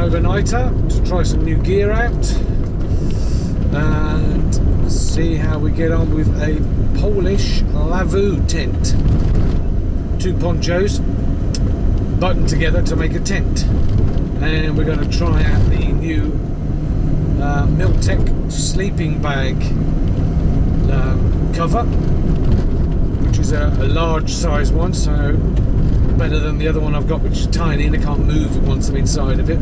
overnighter to try some new gear out and see how we get on with a Polish Lavvu tent. 2 ponchos buttoned together to make a tent, and we're going to try out the new Miltech sleeping bag cover, which is a large size one, so better than the other one I've got, which is tiny and I can't move it once I'm inside of it.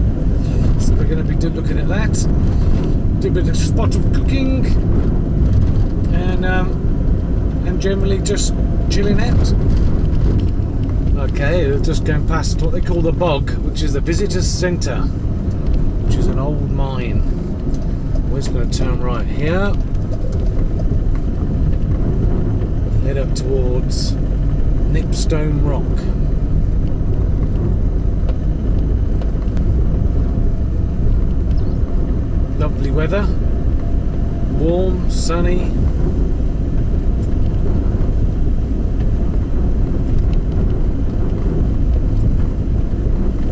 So we're going to be looking at that, do a bit of spot of cooking, and generally just chilling out. Okay, we're just going past what they call the bog, which is the visitors centre, which is an old mine. We're just going to turn right here, head up towards Nipstone Rock. Lovely weather, warm, sunny.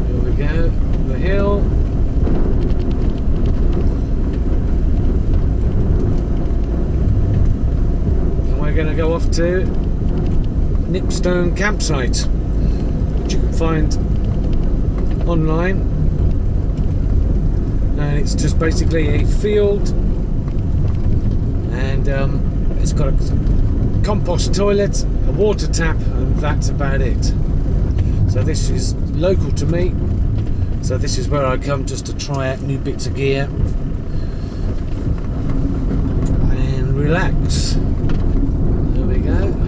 Here we go, the hill. And we're going to go off to Nipstone campsite, which you can find online. And it's just basically a field, and it's got a compost toilet, a water tap, and that's about it. So this is local to me, so this is where I come just to try out new bits of gear and relax. There we go.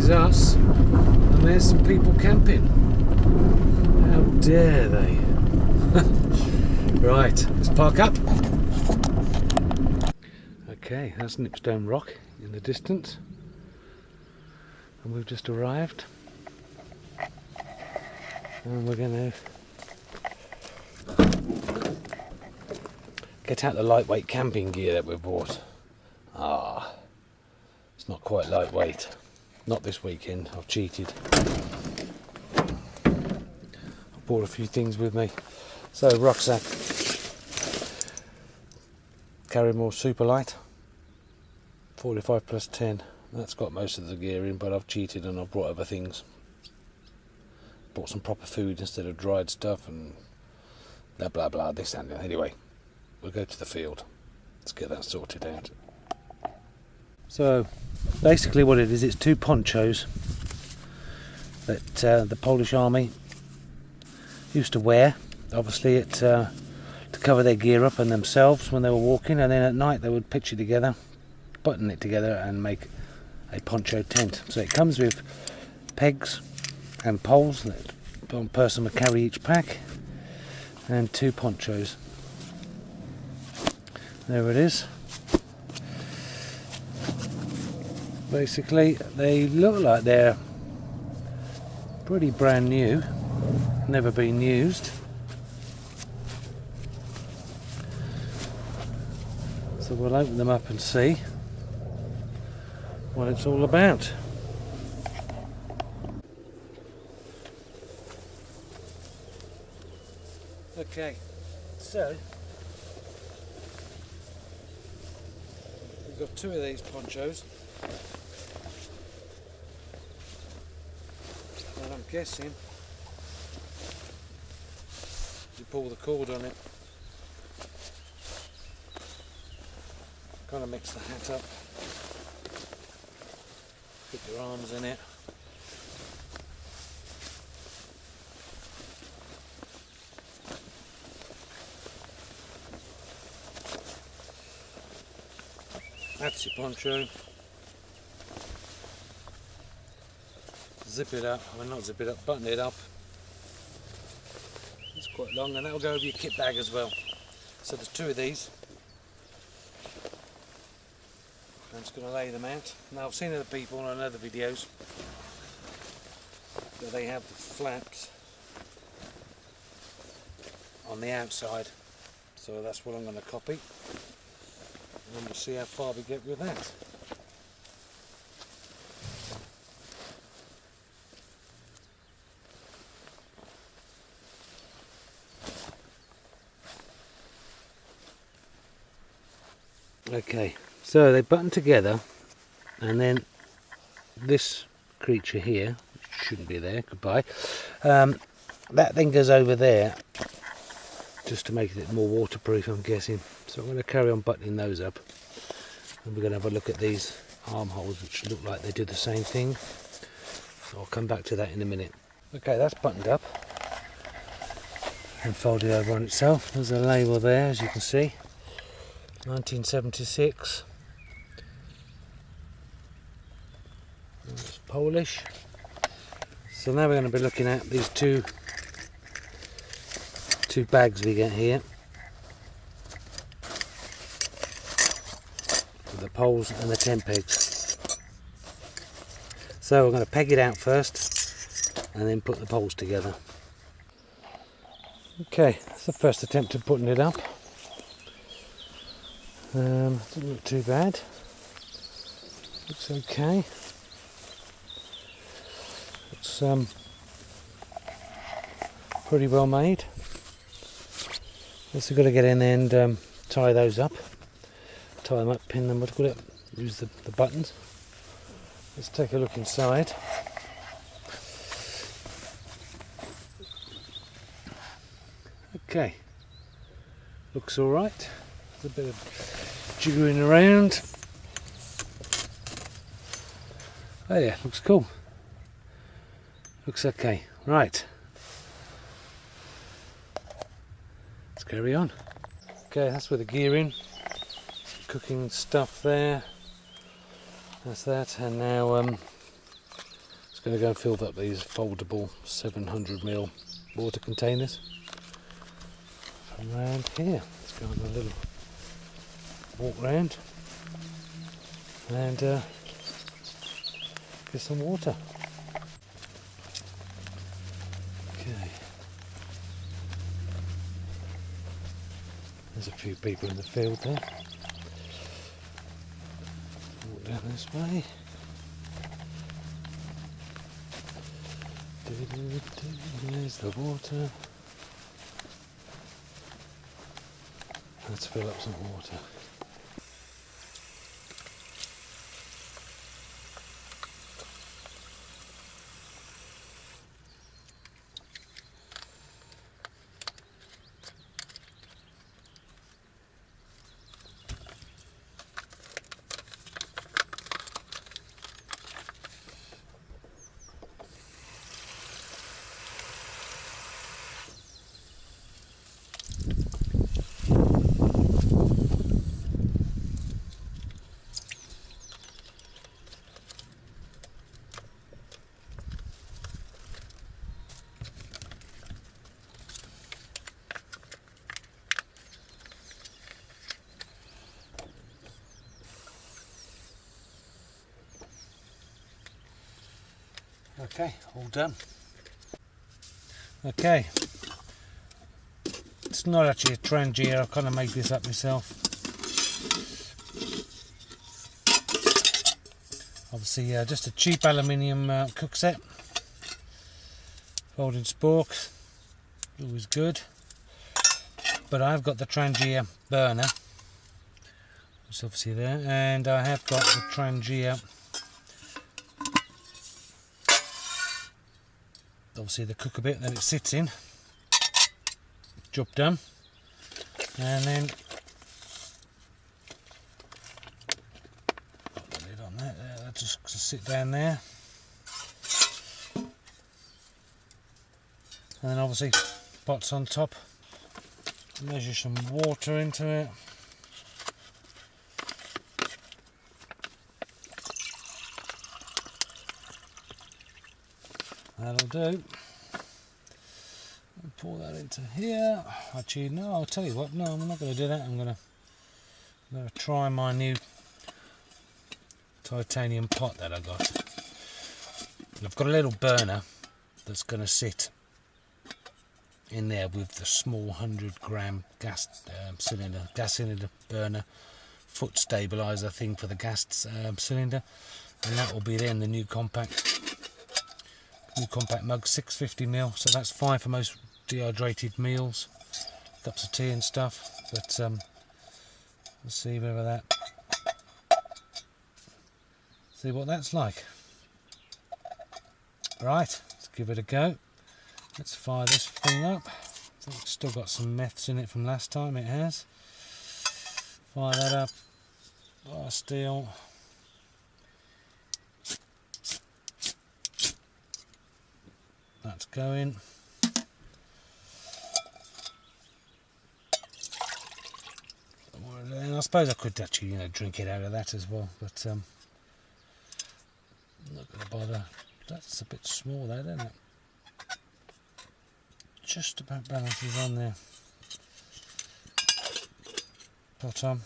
Us, and there's some people camping. How dare they? Right, let's park up. Okay, that's Nipstone Rock in the distance, and we've just arrived, and we're going to get out the lightweight camping gear that we've bought. It's not quite lightweight. Not this weekend, I've cheated. I brought a few things with me. So, rucksack. Carry more super light. 45 plus 10. That's got most of the gear in, but I've cheated and I've brought other things. Bought some proper food instead of dried stuff and blah blah blah, this and that. Anyway, we'll go to the field. Let's get that sorted out. So basically what it is, it's 2 ponchos that the Polish army used to wear, obviously to cover their gear up and themselves when they were walking, and then at night they would pitch it together, button it together and make a poncho tent. So it comes with pegs and poles that one person would carry each pack, and 2 ponchos. There it is. Basically, they look like they're pretty brand new, never been used. So we'll open them up and see what it's all about. Okay, so we've got 2 of these ponchos. And I'm guessing you pull the cord on it, kind of mix the hat up, put your arms in it, that's your poncho. Zip it up, well not zip it up, button it up. It's quite long, and that'll go over your kit bag as well. So there's 2 of these. I'm just going to lay them out. Now I've seen other people on other videos but they have the flaps on the outside, so that's what I'm going to copy, and we'll see how far we get with that. Okay, so they button together, and then this creature here, which shouldn't be there, goodbye, that then goes over there just to make it more waterproof, I'm guessing. So I'm going to carry on buttoning those up, and we're going to have a look at these armholes, which look like they do the same thing, so I'll come back to that in a minute. Okay, that's buttoned up and folded over on itself. There's a label there, as you can see, 1976. It's Polish. So now we're going to be looking at these two bags we get here with the poles and the tent pegs. So we're going to peg it out first and then put the poles together. Okay, that's the first attempt at putting it up. Doesn't look too bad. Looks okay. It's pretty well made. Just got to get in there and tie those up. Tie them up, pin them, what do you call it? Use the buttons. Let's take a look inside. Okay, looks alright. There's a bit of jiggering around. Oh yeah, looks cool. Looks okay. Right. Let's carry on. Okay, that's with the gear in. Some cooking stuff there. That's that. And now it's going to go and fill up these foldable 700ml water containers. From around here. Let's go on a little walk round and get some water. Okay. There's a few people in the field there. Walk down this way. There's the water. Let's fill up some water. Okay, all done. Okay, it's not actually a Trangia, I kind of made this up myself. Obviously just a cheap aluminium cook set. Folding spork, always good. But I've got the Trangia burner, it's obviously there, and I have got the Trangia, obviously the cooker bit that it sits in. Job done. And then put the lid on that. That just sit down there. And then obviously pots on top. Measure some water into it. That'll do. I'll pour that into here. Actually, no, I'll tell you what, no, I'm not going to do that. I'm going to try my new titanium pot that I got. I've got a little burner that's going to sit in there with the small 100-gram gas cylinder burner foot stabilizer thing for the gas cylinder, and that will be then the new compact mug, 650ml, so that's fine for most dehydrated meals, cups of tea and stuff. But let's see what that's like. Right, let's give it a go. Let's fire this thing up. I think it's still got some meths in it from last time. It has. Fire that up. Bar steel. That's going. And I suppose I could actually, drink it out of that as well, but I'm not going to bother. That's a bit small there, isn't it? Just about balances on there. Put on.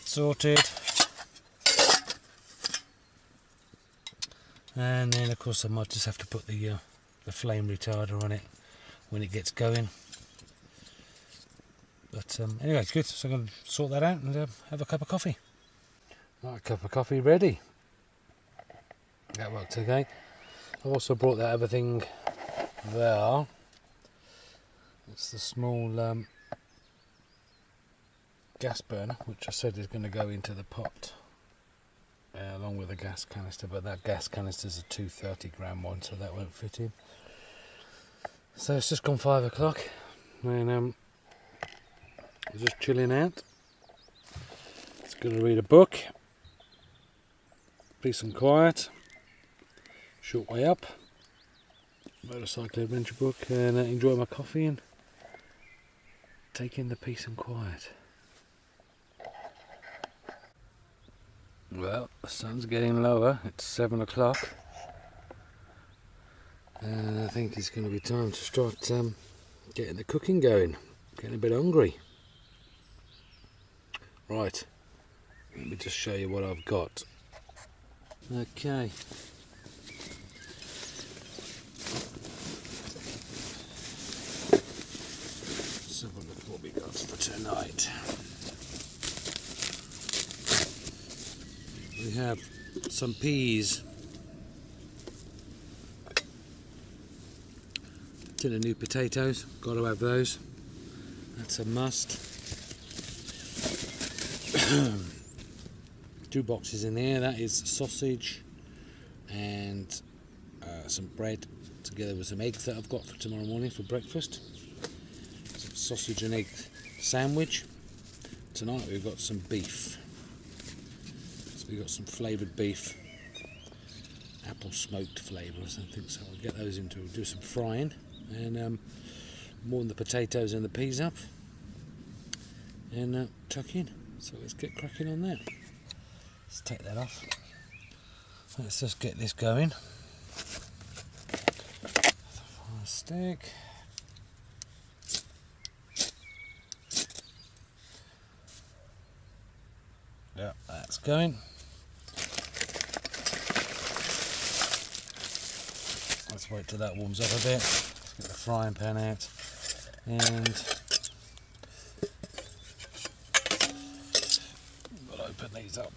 Sorted. And then of course I might just have to put the flame retarder on it when it gets going. But anyway, good. So I'm going to sort that out and have a cup of coffee. Right, a cup of coffee ready. That worked okay. I've also brought that other thing there. It's the small gas burner, which I said is going to go into the pot along with the gas canister, but that gas canister is a 230-gram one, so that won't fit in. So it's just gone 5 o'clock, and I'm just chilling out. It's going to read a book, peace and quiet, short way up, motorcycle adventure book, and enjoy my coffee and take in the peace and quiet. Well, the sun's getting lower. It's 7 o'clock, and I think it's going to be time to start getting the cooking going. Getting a bit hungry. Right, let me just show you what I've got. Okay. Let's have a look what we got for tonight. We have some peas, tin of new potatoes, got to have those, that's a must. 2 boxes in there, that is sausage and some bread together with some eggs that I've got for tomorrow morning for breakfast. Some sausage and egg sandwich. Tonight we've got some beef. We've got some flavoured beef, apple smoked flavour or something, so I'll get those into, do some frying, and warm the potatoes and the peas up, and tuck in. So let's get cracking on that. Let's take that off. Let's just get this going. Fire stick. Yeah, that's going. Let's wait till that warms up a bit. Let's get the frying pan out, and we'll open these up.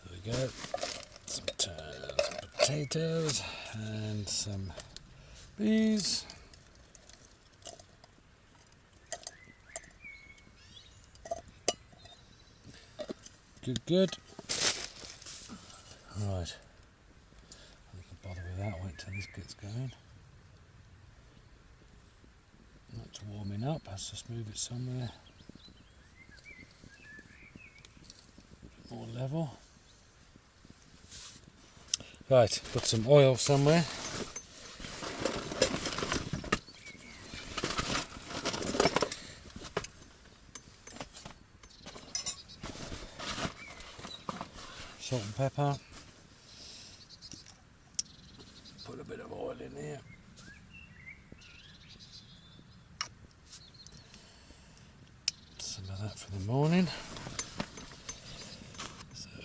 There we go. Some potatoes and some peas. Good. Right. I can bother with that. Wait till this gets going. That's warming up. Let's just move it somewhere more level. Right. Put some oil somewhere. Salt and pepper. Put a bit of oil in there. the morning. So that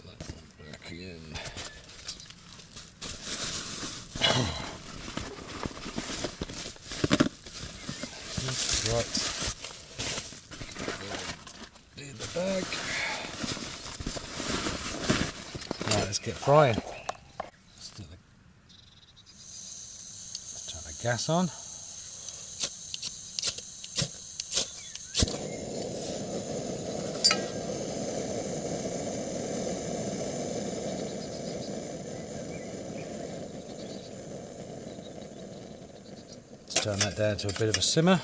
one back again. Right. In the bag. Right, let's get frying. Let's turn the gas on. Let's turn that down to a bit of a simmer.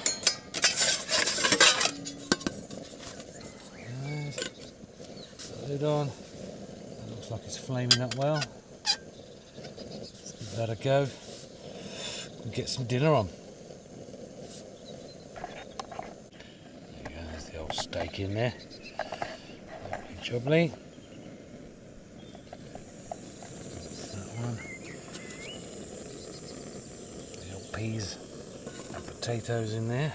Lid on. It looks like it's flaming up well. Let's give that a go and get some dinner on. There you go, there's the old steak in there. Lovely jubbly. That one. The old peas and potatoes in there.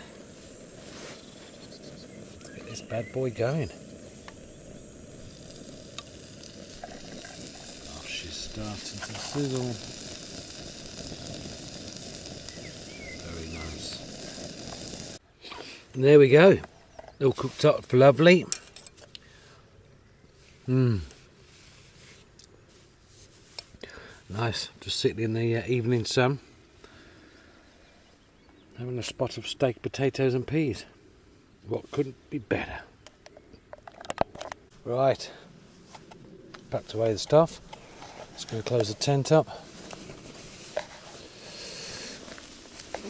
Let's get this bad boy going. Starting to sizzle. Very nice. And there we go. All cooked up lovely. Nice. Just sitting in the evening sun, having a spot of steak, potatoes and peas. What couldn't be better? Right. Packed away the stuff. Just going to close the tent up.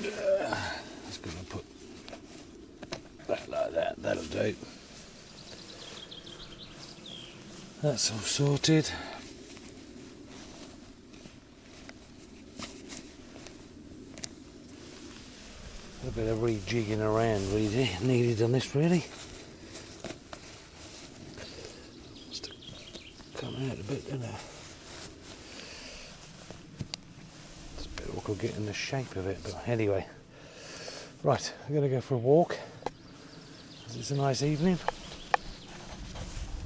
Just going to put that like that. That'll do. That's all sorted. A bit of rejigging around really needed on this really. Must have come out a bit, didn't it? Awkward getting the shape of it, but anyway. Right, I'm going to go for a walk. It's a nice evening.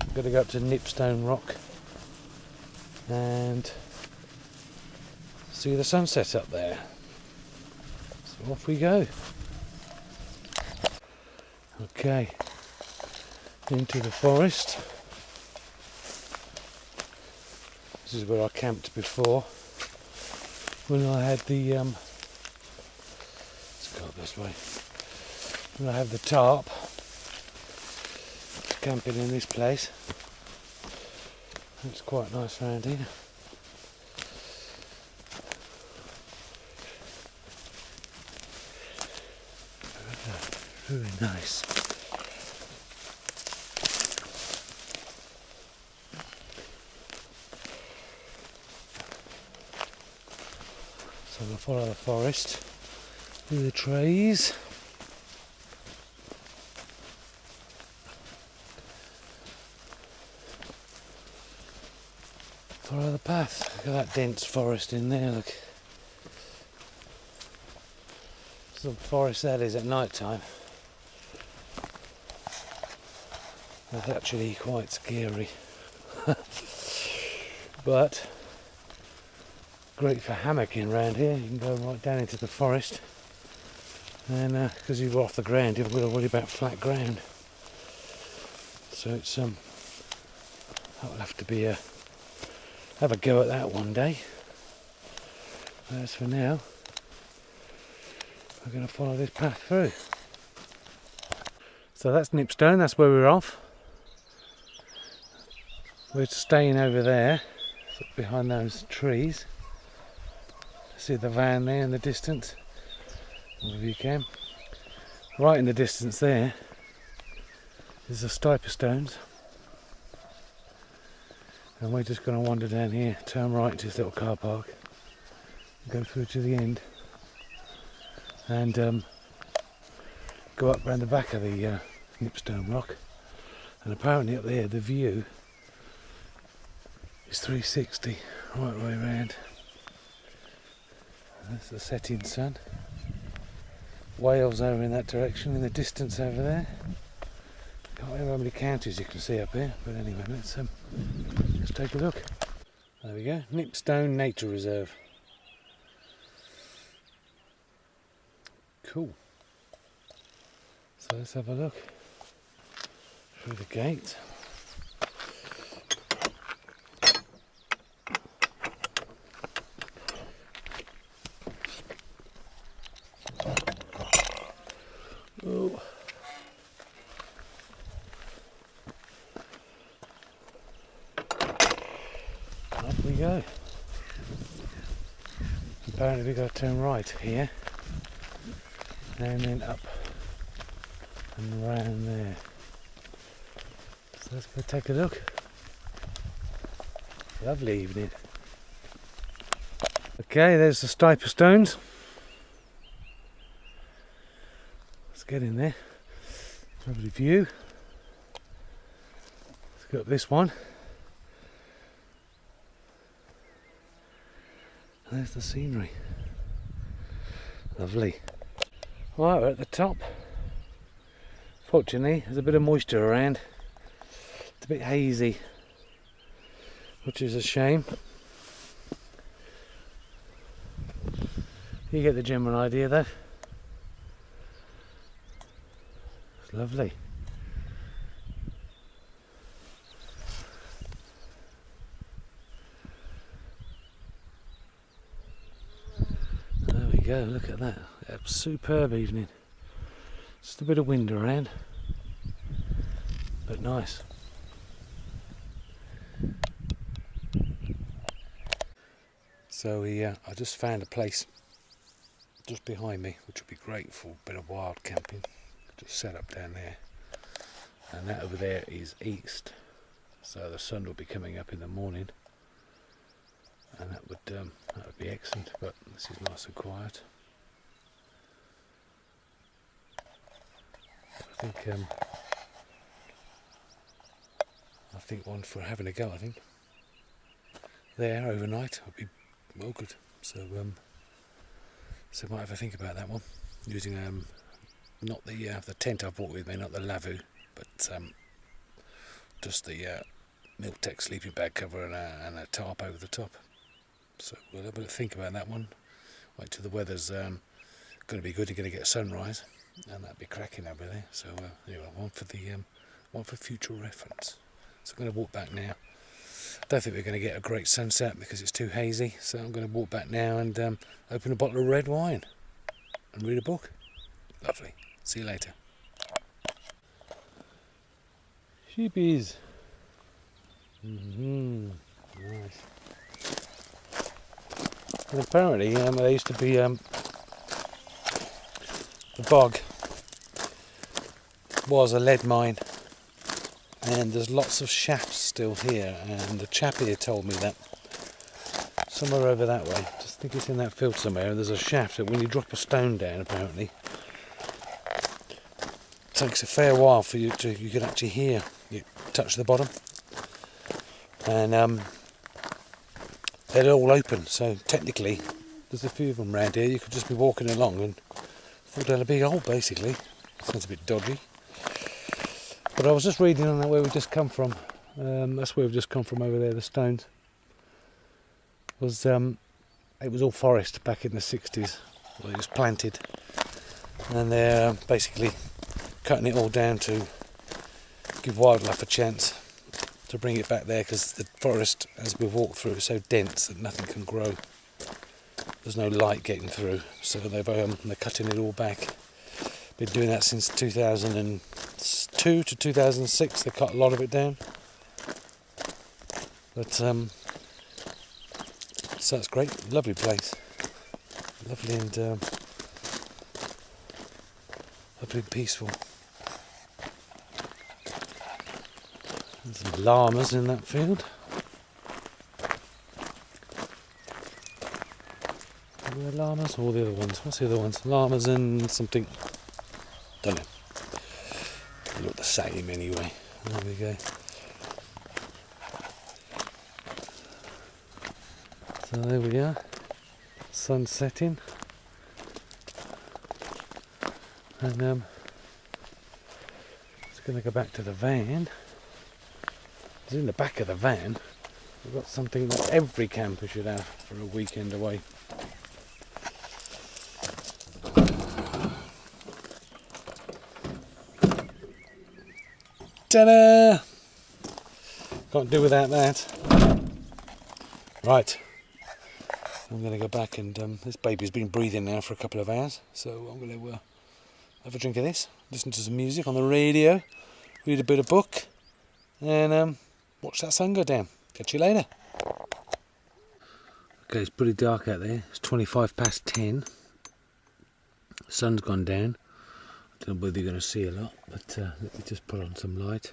I'm going to go up to Nipstone Rock and see the sunset up there. So off we go. Okay, into the forest. This is where I camped before. When I had the let's go up this way. When I had the tarp, camping in this place. It's quite nice around here. Very nice. So we'll follow the forest through the trees. Follow the path. Look at that dense forest in there, look. Some forest that is at night time. That's actually quite scary. But great for hammocking around here. You can go right down into the forest, and because you're off the ground, you've got to worry about flat ground. So it's that'll have to be have a go at that one day. As for now, we're going to follow this path through. So that's Nipstone. That's where we're off. We're staying over there, behind those trees. See the van there in the distance, if you can. Right in the distance there is the stiper stones, and we're just going to wander down here, turn right to this little car park, go through to the end, and go up round the back of the Nipstone Rock. And apparently up there the view is 360 right way round. That's the setting sun. Wales over in that direction, in the distance over there. Got don't know how many counties you can see up here, but anyway, let's take a look. There we go, Nipstone Nature Reserve. Cool. So let's have a look through the gate. Oh. Up we go. Apparently we've got to turn right here and then up and around there. So let's go take a look. Lovely evening. Okay, there's the stipe of stones. Let's get in there. Lovely view. Let's go up this one. And there's the scenery. Lovely. Right, we're at the top. Fortunately, there's a bit of moisture around. It's a bit hazy, which is a shame. You get the general idea though. It's lovely. There we go, look at that. A superb evening. Just a bit of wind around, but nice. So I just found a place just behind me, which would be great for a bit of wild camping. Just set up down there, and that over there is east, so the sun will be coming up in the morning, and that would be excellent. But this is nice and quiet. I think one for having a go. I think there overnight would be well good. So so might have a think about that one. Using not the tent I brought with me, not the Lavvu, but just the Miltech sleeping bag cover and a tarp over the top. So we'll have a think about that one. Wait till the weather's going to be good. You're going to get sunrise, and that'd be cracking over there. So anyway, one for future reference. So I'm going to walk back now. Don't think we're going to get a great sunset because it's too hazy. So I'm going to walk back now and open a bottle of red wine and read a book. Lovely. See you later. Sheepies. Nice. And apparently there used to be the bog was a lead mine, and there's lots of shafts still here, and the chap here told me that somewhere over that way, just think it's in that field somewhere, there's a shaft that when you drop a stone down, apparently it takes a fair while for you can actually hear you touch the bottom, and they're all open, so technically there's a few of them around here. You could just be walking along and fall down a big hole, basically. Sounds a bit dodgy. But I was just reading on that where we've just come from. That's where we've just come from over there, the stones. It was all forest back in the 60s. Well, it was planted. And they're basically cutting it all down to give wildlife a chance to bring it back there, because the forest, as we've walked through, is so dense that nothing can grow. There's no light getting through, so they're cutting it all back. Been doing that since 2002 to 2006. They cut a lot of it down, but so that's great. Lovely place, lovely and lovely and peaceful. There's some llamas in that field. Are there llamas or the other ones? What's the other ones? Llamas and something. Don't know. They look the same anyway. There we go. So there we are. Sun setting. And let's going to go back to the van. It's in the back of the van. We've got something that every camper should have for a weekend away. Ta-da! Can't do without that. Right. I'm going to go back and this baby's been breathing now for a couple of hours, so I'm going to have a drink of this, listen to some music on the radio, read a bit of book, and watch that sun go down. Catch you later. Okay, it's pretty dark out there. It's 25 past 10. The sun's gone down. I don't know whether you're going to see a lot, but let me just put on some light.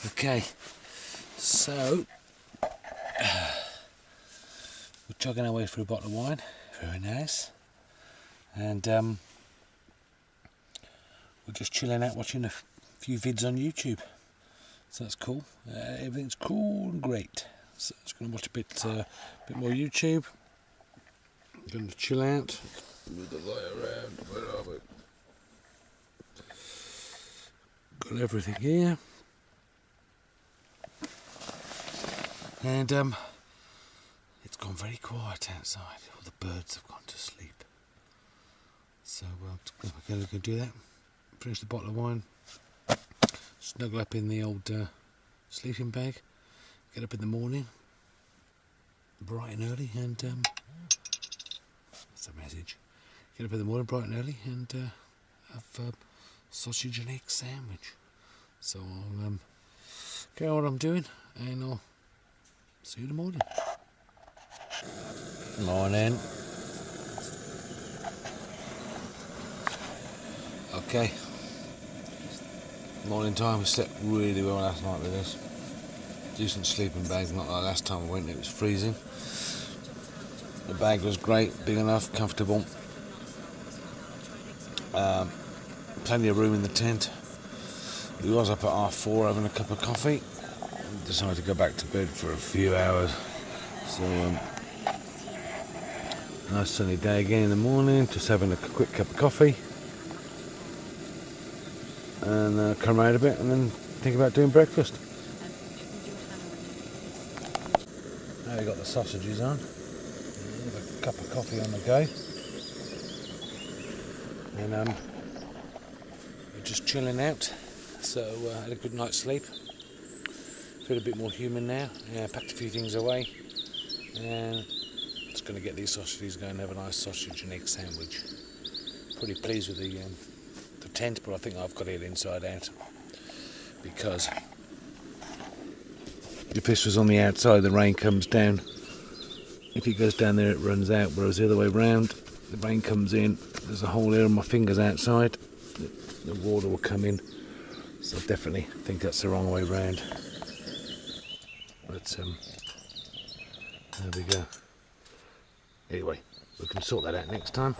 Okay, so we're chugging our way through a bottle of wine. Very nice. And we're just chilling out watching a few vids on YouTube. So that's cool. Everything's cool and great. So I'm just going to watch a bit more YouTube. I'm going to chill out. Move the light around. Where are we? Got everything here. And it's gone very quiet outside. All the birds have gone to sleep. So we're going to go do that. Finish the bottle of wine. Snuggle up in the old sleeping bag. Get up in the morning, bright and early, and that's a message. Get up in the morning, bright and early, and have sausage and egg sandwich. So I'll get on what I'm doing, and I'll see you in the morning. Morning. Okay. Morning time. We slept really well last night with this. Decent sleeping bag, not like last time we went, it was freezing. The bag was great, big enough, comfortable. Plenty of room in the tent. We was up at 4:30 having a cup of coffee. Decided to go back to bed for a few hours. So nice sunny day again in the morning, just having a quick cup of coffee. And come around a bit and then think about doing breakfast. Now we've got the sausages on. Have a cup of coffee on the go. And we're just chilling out. So had a good night's sleep. Feel a bit more human now. Yeah, packed a few things away. And just going to get these sausages going and have a nice sausage and egg sandwich. Pretty pleased with the tent, but I think I've got it inside out because if this was on the outside, the rain comes down. If it goes down there, it runs out, whereas the other way round, the rain comes in, there's a hole here and my finger's outside, the water will come in. So I definitely think that's the wrong way round. But there we go. Anyway, we can sort that out next time.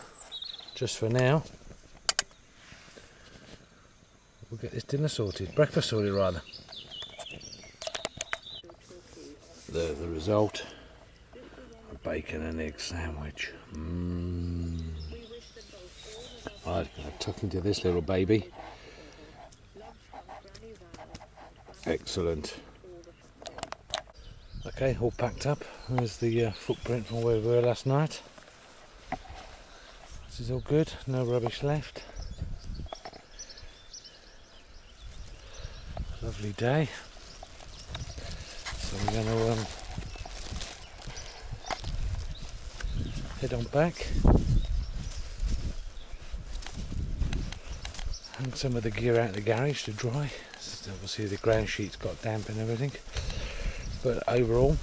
Just for now, we'll get this dinner sorted, breakfast sorted rather. The result, a bacon and egg sandwich. I'm going to tuck into this little baby. Excellent. Okay, all packed up. There's the footprint from where we were last night. This is all good, no rubbish left. Lovely day. So we're going to head on back. Hang some of the gear out in the garage to dry. So obviously the ground sheet's got damp and everything. But overall,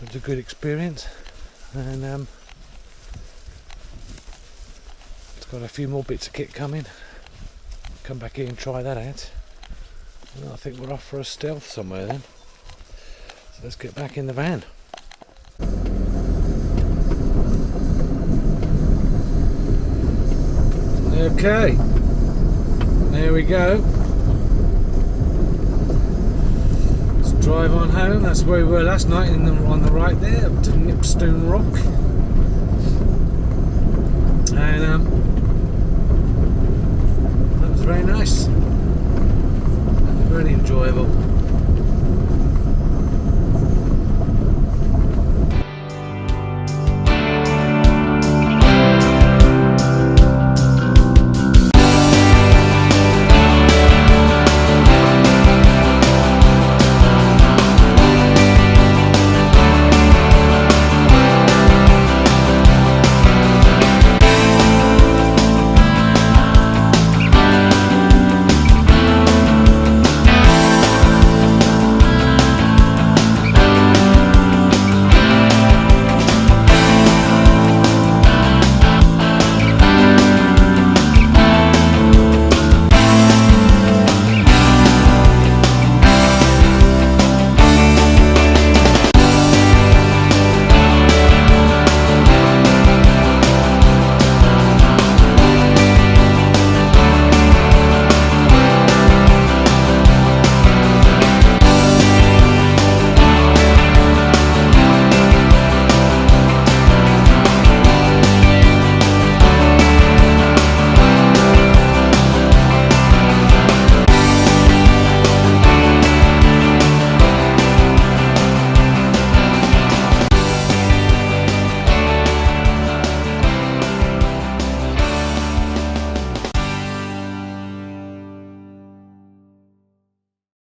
it was a good experience. And it's got a few more bits of kit coming. Come back here and try that out. And I think we're off for a stealth somewhere then. So let's get back in the van. Okay, there we go. It's Drive on home. That's where we were last night, on the right there, up to Nipstone Rock.